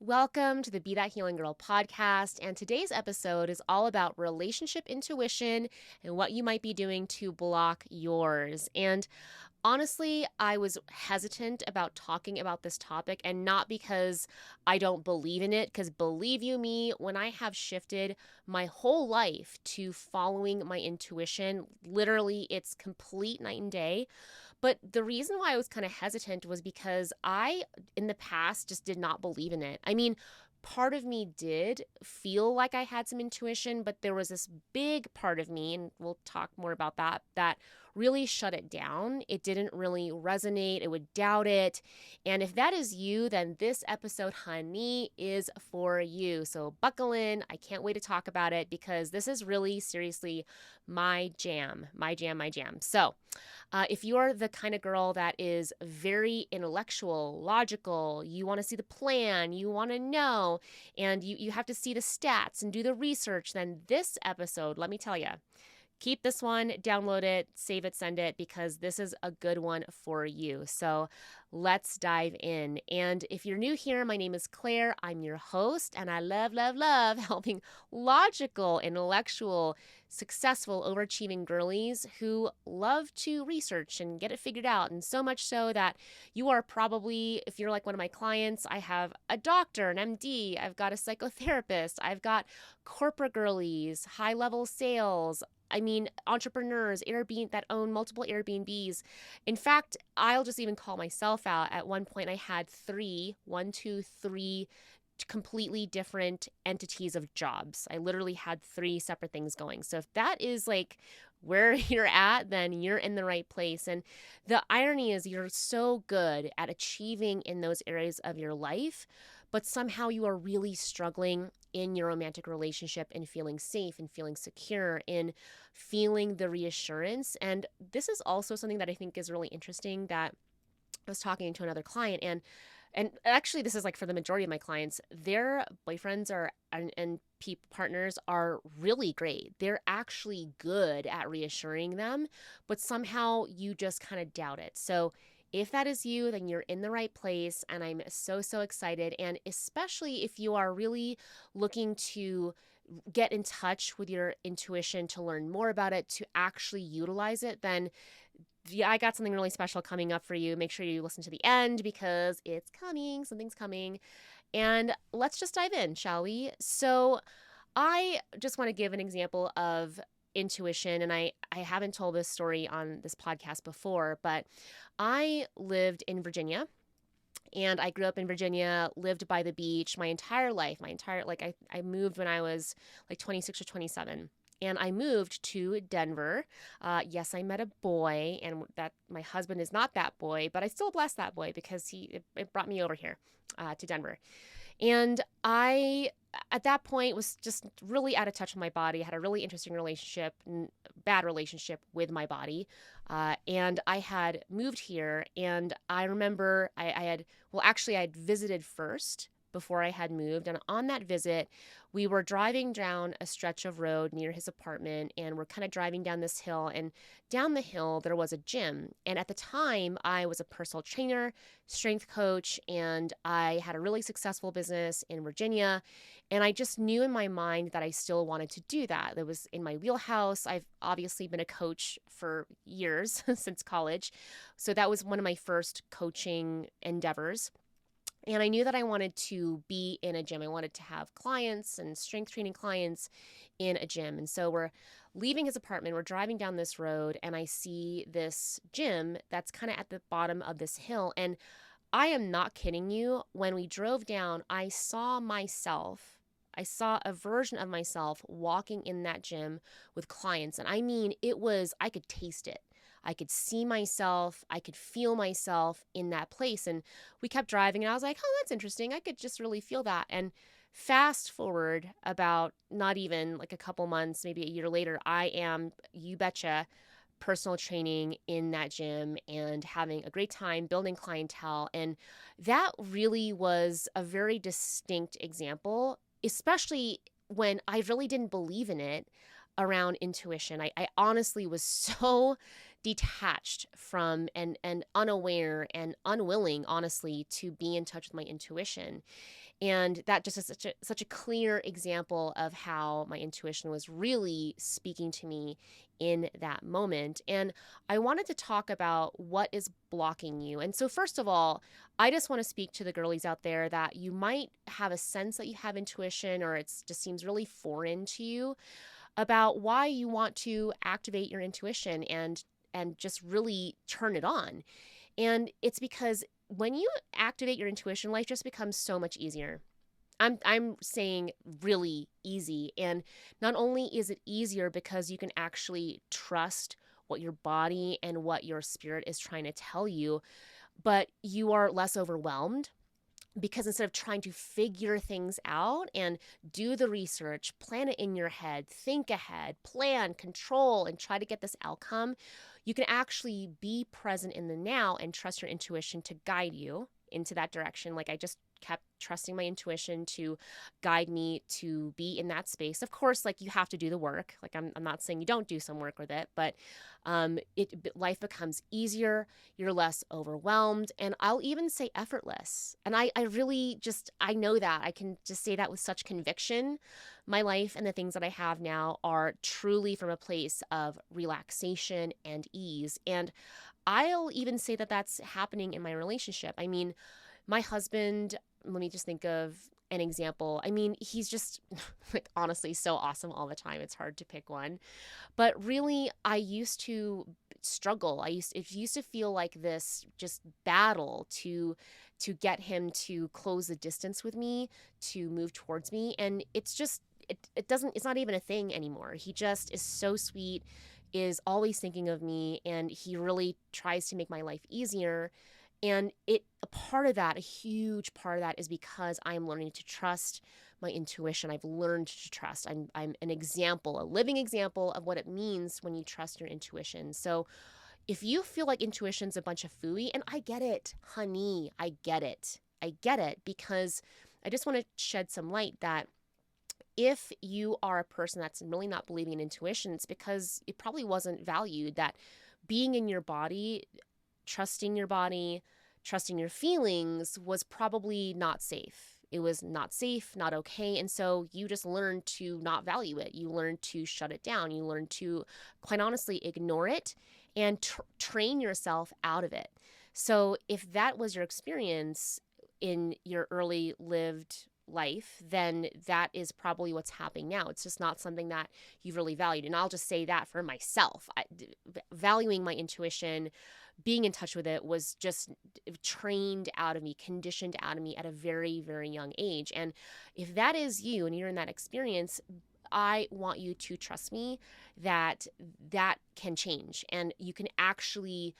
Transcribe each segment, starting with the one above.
Welcome to the Be That Healing Girl podcast. And today's episode is all about relationship intuition and what you might be doing to block yours. And honestly, I was hesitant about talking about this topic, and not because I don't believe in it, because believe you me, when I have shifted my whole life to following my intuition, literally it's complete night and day. But the reason why I was kind of hesitant was because I, in the past, just did not believe in it. I mean, part of me did feel like I had some intuition, but there was this big part of me, and we'll talk more about that, that really shut it down. It didn't really resonate. It would doubt it. And if that is you, then this episode, honey, is for you. So buckle in. I can't wait to talk about it because this is really seriously my jam, my jam, my jam. So, if you're the kind of girl that is very intellectual, logical, you want to see the plan, you want to know, and you have to see the stats and do the research, then this episode, let me tell you, keep this one, download it, save it, send it, because this is a good one for you. So let's dive in. And if you're new here, my name is Claire. I'm your host, and I love, love, love helping logical, intellectual, successful, overachieving girlies who love to research and get it figured out. And so much so that you are probably, if you're like one of my clients, I have a doctor, an MD, I've got a psychotherapist, I've got corporate girlies, high level sales. I mean, entrepreneurs, Airbnb that own multiple Airbnbs. In fact, I'll just even call myself out. At one point, I had three completely different entities of jobs. I literally had three separate things going. So if that is like where you're at, then you're in the right place. And the irony is you're so good at achieving in those areas of your life, but somehow you are really struggling in your romantic relationship and feeling safe and feeling secure in feeling the reassurance. And this is also something that I think is really interesting, that I was talking to another client, and actually this is like for the majority of my clients, their boyfriends are and partners are really great. They're actually good at reassuring them, but somehow you just kind of doubt it. So if that is you, then you're in the right place, and I'm so excited. And especially if you are really looking to get in touch with your intuition, to learn more about it, to actually utilize it, then yeah, I got something really special coming up for you. Make sure you listen to the end because it's coming. Something's coming. And let's just dive in, shall we? So I just want to give an example of intuition. And I haven't told this story on this podcast before, but I lived in Virginia. And I grew up in Virginia, lived by the beach my entire life. I moved when I was like 26 or 27. And I moved to Denver. Yes, I met a boy, and that my husband is not that boy, but I still bless that boy because it brought me over here to Denver. And I, at that point, was just really out of touch with my body. I had a really interesting relationship, bad relationship with my body. And I had moved here, and I remember I had visited first before I had moved. And on that visit, we were driving down a stretch of road near his apartment, and we're kind of driving down this hill. And down the hill, there was a gym. And at the time, I was a personal trainer, strength coach, and I had a really successful business in Virginia. And I just knew in my mind that I still wanted to do that. That was in my wheelhouse. I've obviously been a coach for years since college. So that was one of my first coaching endeavors. And I knew that I wanted to be in a gym. I wanted to have clients and strength training clients in a gym. And so we're leaving his apartment. We're driving down this road, and I see this gym that's kind of at the bottom of this hill. And I am not kidding you. When we drove down, I saw a version of myself walking in that gym with clients. And I mean, I could taste it. I could see myself, I could feel myself in that place. And we kept driving, and I was like, oh, that's interesting. I could just really feel that. And fast forward about not even like a couple months, maybe a year later, I am, you betcha, personal training in that gym and having a great time building clientele. And that really was a very distinct example, especially when I really didn't believe in it around intuition. I honestly was so detached from and unaware and unwilling, honestly, to be in touch with my intuition. And that just is such a clear example of how my intuition was really speaking to me in that moment. And I wanted to talk about what is blocking you. And so, first of all, I just want to speak to the girlies out there that you might have a sense that you have intuition, or it just seems really foreign to you, about why you want to activate your intuition and just really turn it on. And it's because when you activate your intuition, life just becomes so much easier. I'm saying really easy. And not only is it easier because you can actually trust what your body and what your spirit is trying to tell you, but you are less overwhelmed because instead of trying to figure things out and do the research, plan it in your head, think ahead, plan, control, and try to get this outcome, you can actually be present in the now and trust your intuition to guide you into that direction. Like I just kept trusting my intuition to guide me to be in that space. Of course, like you have to do the work. Like I'm not saying you don't do some work with it, but life becomes easier. You're less overwhelmed, and I'll even say effortless. And I really just I know that I can just say that with such conviction. My life and the things that I have now are truly from a place of relaxation and ease. And I'll even say that that's happening in my relationship. I mean, my husband, let me just think of an example. I mean, he's just like honestly so awesome all the time. It's hard to pick one. But really, I used to struggle. It used to feel like this just battle to get him to close the distance with me, to move towards me. And it's just it doesn't it's not even a thing anymore. He just is so sweet, is always thinking of me, and he really tries to make my life easier. And a part of that, a huge part of that is because I'm learning to trust my intuition. I've learned to trust. I'm an example, a living example of what it means when you trust your intuition. So if you feel like intuition's a bunch of phooey, and I get it, honey, I get it. I get it, because I just want to shed some light that if you are a person that's really not believing in intuition, it's because it probably wasn't valued, that being in your body, trusting your body, trusting your feelings was probably not safe. It was not safe, not okay. And so you just learn to not value it. You learn to shut it down. You learn to, quite honestly, ignore it and train yourself out of it. So if that was your experience in your early lived life, then that is probably what's happening now. It's just not something that you've really valued. And I'll just say that for myself, valuing my intuition, being in touch with it was just trained out of me, conditioned out of me at a very, very young age. And if that is you and you're in that experience, I want you to trust me that that can change and you can actually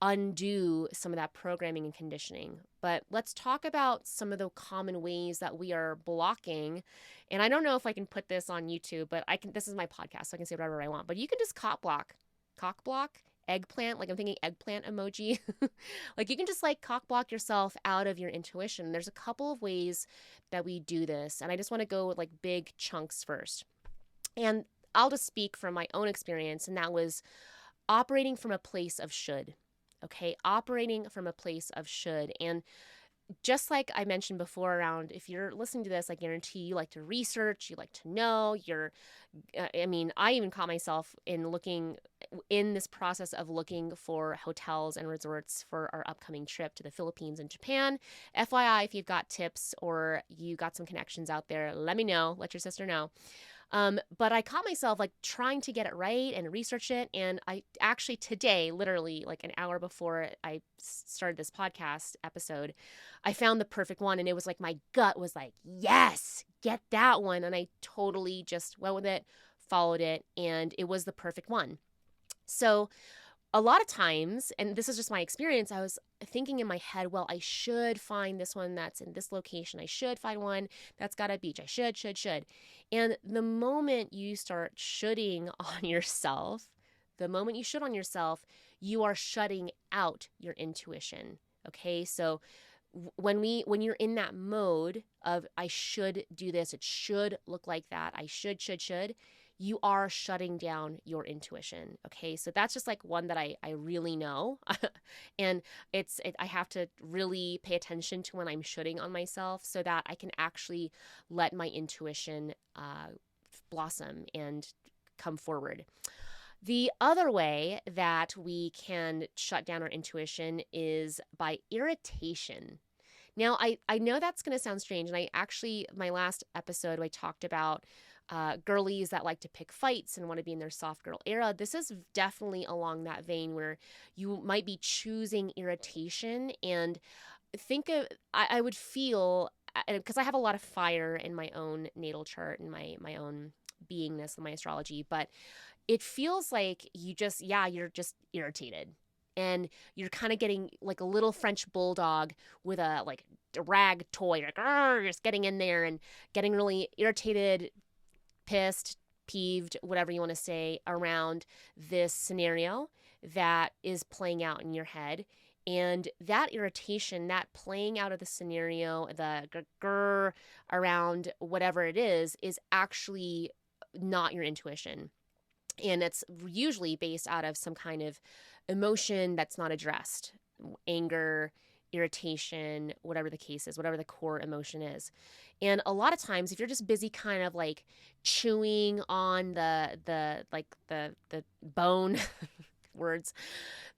undo some of that programming and conditioning. But let's talk about some of the common ways that we are blocking. And I don't know if I can put this on YouTube, but this is my podcast, so I can say whatever I want. But you can just cock block, eggplant, like I'm thinking eggplant emoji. Like you can just like cock block yourself out of your intuition. There's a couple of ways that we do this. And I just want to go with like big chunks first. And I'll just speak from my own experience. And that was operating from a place of should. Okay, operating from a place of should. And just like I mentioned before around, if you're listening to this, I guarantee you like to research, you like to know, I even caught myself in this process of looking for hotels and resorts for our upcoming trip to the Philippines and Japan. FYI, if you've got tips or you got some connections out there, let me know, let your sister know. But I caught myself like trying to get it right and research it. And I actually today, literally like an hour before I started this podcast episode, I found the perfect one. And it was like my gut was like, yes, get that one. And I totally just went with it, followed it, and it was the perfect one. So a lot of times, and this is just my experience, I was thinking in my head, well, I should find this one that's in this location. I should find one that's got a beach. I should. And the moment you start shoulding on yourself, you are shutting out your intuition. Okay. So when you're in that mode of, I should do this, it should look like that, I should, you are shutting down your intuition. Okay. So that's just like one that I really know. And I have to really pay attention to when I'm shooting on myself so that I can actually let my intuition blossom and come forward. The other way that we can shut down our intuition is by irritation. Now, I know that's going to sound strange. And I actually, my last episode, I talked about girlies that like to pick fights and want to be in their soft girl era. This is definitely along that vein where you might be choosing irritation. And think of, I would feel, because I have a lot of fire in my own natal chart and my own beingness in my astrology, but it feels like you're just irritated. And you're kind of getting like a little French bulldog with a like a rag toy, like just getting in there and getting really irritated, pissed, peeved, whatever you want to say, around this scenario that is playing out in your head. And that irritation, that playing out of the scenario, the grr around whatever it is actually not your intuition. And it's usually based out of some kind of emotion that's not addressed: anger, irritation, whatever the case is, whatever the core emotion is. And a lot of times, if you're just busy kind of like chewing on the bone words,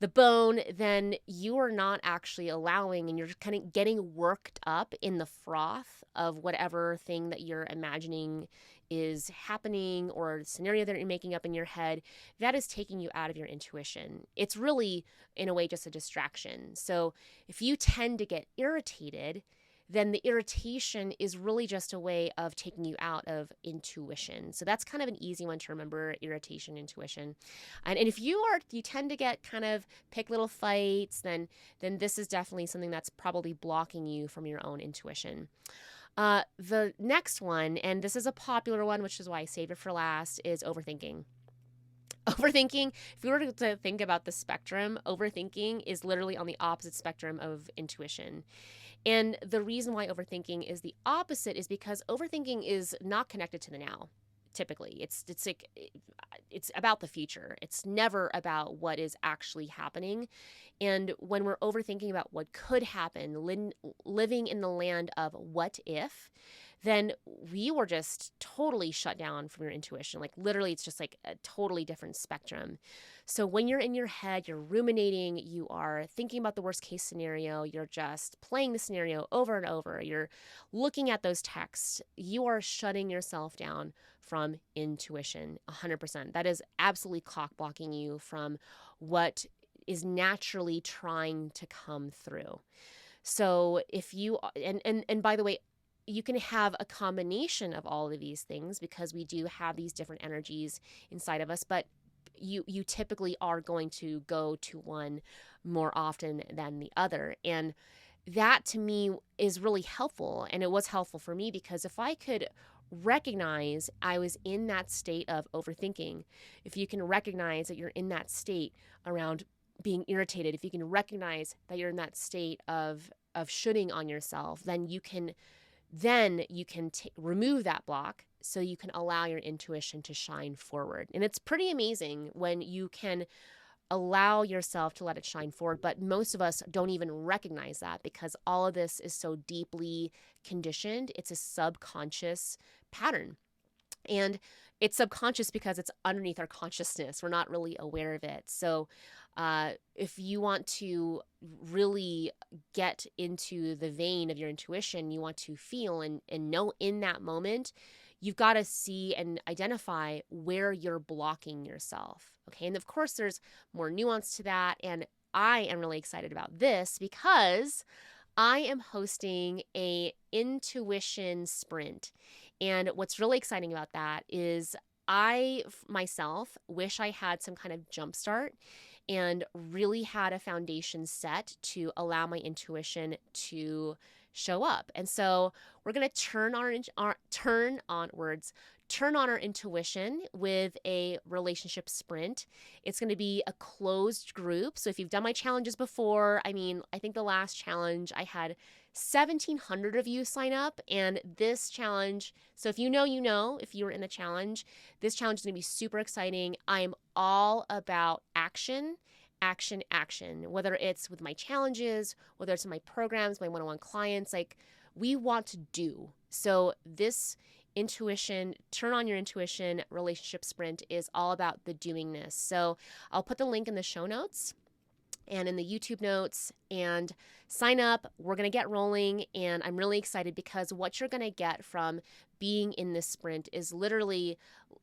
the bone, then you are not actually allowing, and you're kind of getting worked up in the froth of whatever thing that you're imagining is happening, or scenario that you're making up in your head, that is taking you out of your intuition. It's really, in a way, just a distraction. So if you tend to get irritated, then the irritation is really just a way of taking you out of intuition. So that's kind of an easy one to remember: irritation, intuition. And if you tend to get kind of pick little fights, then this is definitely something that's probably blocking you from your own intuition. The next one, and this is a popular one, which is why I saved it for last, is overthinking. Overthinking, if we were to think about the spectrum, overthinking is literally on the opposite spectrum of intuition. And the reason why overthinking is the opposite is because overthinking is not connected to the now. Typically, it's about the future. It's never about what is actually happening. And when we're overthinking about what could happen, living in the land of what if, then we were just totally shut down from your intuition. Like literally, it's just like a totally different spectrum. So when you're in your head, you're ruminating, you are thinking about the worst case scenario, you're just playing the scenario over and over, you're looking at those texts, you are shutting yourself down from intuition 100%. That is absolutely clock blocking you from what is naturally trying to come through. So if you, and by the way, you can have a combination of all of these things, because we do have these different energies inside of us, but you typically are going to go to one more often than the other. And that to me is really helpful. And it was helpful for me, because if I could recognize I was in that state of overthinking, if you can recognize that you're in that state around being irritated, if you can recognize that you're in that state of shooting on yourself, then you can remove that block, so you can allow your intuition to shine forward. And it's pretty amazing when you can allow yourself to let it shine forward. But most of us don't even recognize that, because all of this is so deeply conditioned. It's a subconscious pattern. And it's subconscious because it's underneath our consciousness. We're not really aware of it. So if you want to really get into the vein of your intuition, you want to feel and know in that moment, you've got to see and identify where you're blocking yourself. Okay. And of course, there's more nuance to that. And I am really excited about this, because I am hosting a intuition sprint. And what's really exciting about that is I myself wish I had some kind of jump start and really had a foundation set to allow my intuition to show up. And so we're going to turn on our intuition with a relationship sprint. It's going to be a closed group. So if you've done my challenges before, I think the last challenge I had 1,700 of you sign up, and this challenge, so if you know, if you were in the challenge, this challenge is going to be super exciting. I'm all about action, action, action, whether it's with my challenges, whether it's in my programs, my one-on-one clients, like we want to do. So this intuition, turn on your intuition relationship sprint is all about the doingness. So I'll put the link in the show notes and in the YouTube notes, and sign up. We're going to get rolling, and I'm really excited because what you're going to get from being in this sprint is literally,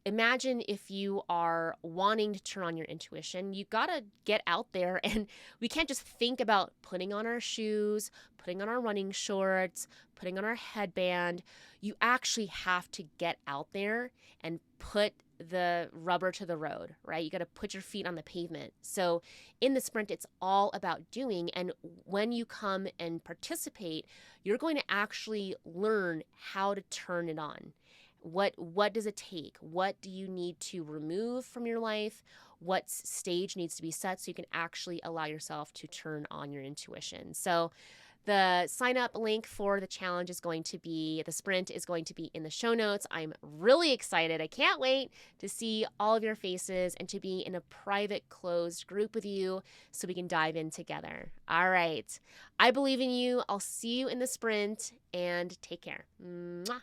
imagine if you are wanting to turn on your intuition, you got to get out there, and we can't just think about putting on our shoes, putting on our running shorts, putting on our headband. You actually have to get out there and put the rubber to the road, right? You got to put your feet on the pavement. So in the sprint, it's all about doing. And when you come and participate, you're going to actually learn how to turn it on. What does it take? What do you need to remove from your life? What stage needs to be set so you can actually allow yourself to turn on your intuition? So the sign up link for the challenge is going to be, the sprint is going to be in the show notes. I'm really excited. I can't wait to see all of your faces and to be in a private closed group with you so we can dive in together. All right. I believe in you. I'll see you in the sprint, and take care. Mwah.